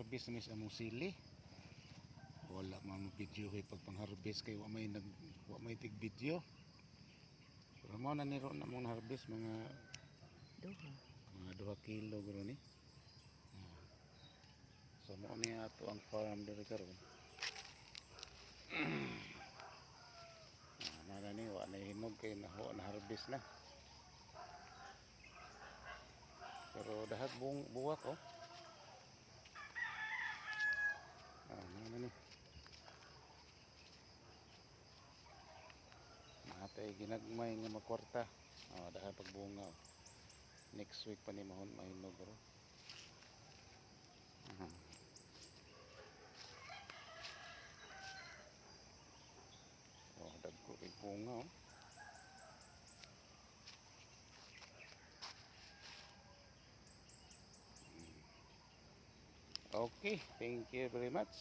harvest na sa among sili. Wala man mo video kay pag pang-harvest kay wa may tig video. Pero mo na niro na mong harvest mga mga 2 kilo guro ni. So mo ni ato ang farm diri karon. Nara ni wa na hinog kay na harvest na. Pero dahat buwak oh. Ano ni? Matay ginagmay nga makwarta. Dahat pagbunga. Next week pa ni mahinog bro. Dagko kay bunga oh. Okay, thank you very much.